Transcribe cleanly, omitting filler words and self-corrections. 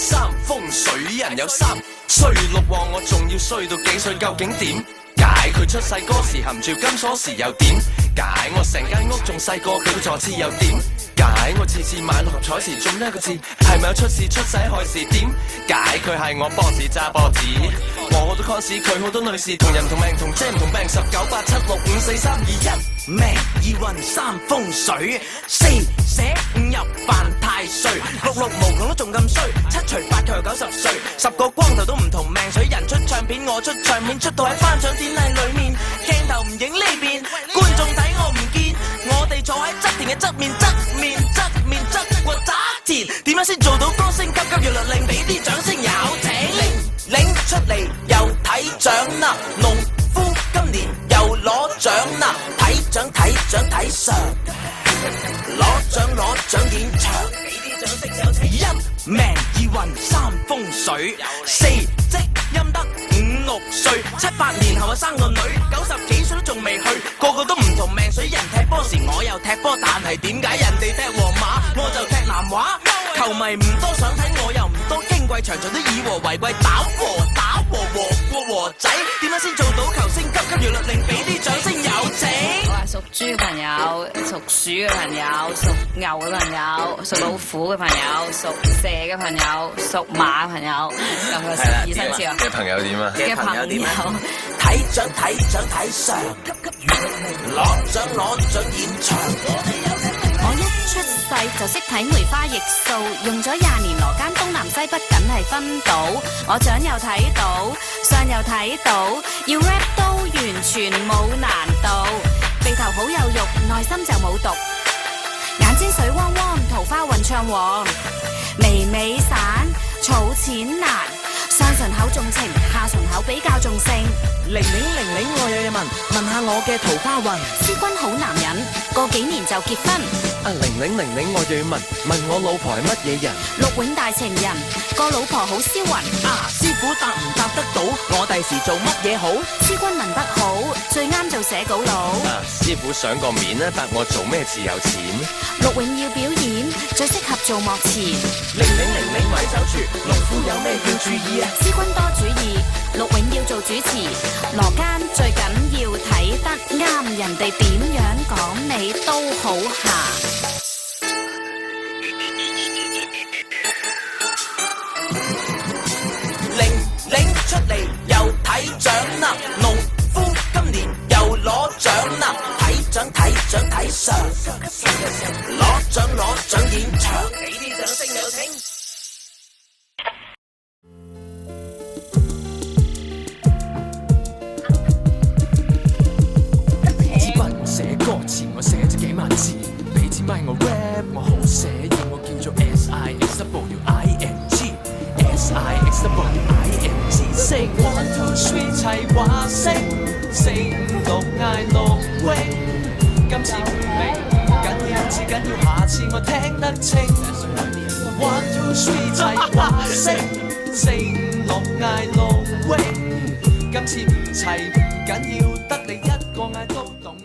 三風水人有三衰六旺，我仲要衰到幾歲？究竟點解佢出世嗰時含住金鎖匙又點解我成間屋仲細過佢個坐廁又點解我次次買六合彩時中一個字係咪有出事出世害事？點解佢係我 boss 揸波子？我好多 cons 佢好多女士，同人同命同遮唔同病，19、8、7、6、5、4、3、2、1命二運三風水四捨五入犯太歲六六無窮都仲咁衰七除八佢又90歲10個光頭都唔同命水人出唱片我出唱片出到喺頒獎典禮裏面鏡頭唔影呢邊觀眾睇我唔見我哋坐喺側田嘅側面側過側田點樣先做到歌星急急要律令俾啲掌聲有請領出嚟又睇獎啦農夫今年又攞獎啦睇獎睇相攞獎演唱俾啲掌聲有請一命二運三風水四積陰德5、6歲7、8年後生個女90幾歲都仲未去個個都唔同命水人踢波時我又踢波但係點解人哋踢皇馬我就踢南華球迷唔多想睇我又唔多矜貴場場都以和為貴打和仔點樣先做到球星急急要律令俾啲掌聲有請我係屬豬嘅朋友屬鼠嘅朋友屬牛嘅朋友屬老虎嘅朋友屬蛇嘅朋友屬馬嘅朋友咁個12生肖嘅朋友點啊嘅朋友睇獎睇相攞獎演唱我一出世就識睇梅花易數用咗20年羅間東南西北梗係分到我掌又睇到相又睇到要 rap 都完全冇難度鼻頭好有肉內心就冇毒眼睛水汪汪桃花運暢旺眉散儲錢難上唇口重情下唇口比較重性玲我有嘢問下我嘅桃花運師君好男人過幾年就結婚玲我又要問我老婆係乜嘢人陸永大情人個老婆好銷魂師傅答唔答得到我第時做乜嘢好師君問得好最啱做寫稿佬師傅想個面答我做咩字有錢陸永要表演最適合做幕前玲咪守住農夫有咩要注意師君多主意陸永要做主持羅間最緊要睇得啱人哋點樣講你都好行拎出嚟又睇獎啦農夫今年又攞獎啦睇獎睇相攞獎演唱俾啲掌聲有請寫歌詞我寫咗幾萬字，俾支咪我 rap 我好寫意，我叫做 SIXWING，SIXWING，識 one two three 齊話識，4、5、6嗌6 wing，今次唔明唔緊要，至緊要下次我聽得清。one two three 齊話識，4、5、6嗌6 wing，今次唔齊唔緊要，得你一個嗌都懂。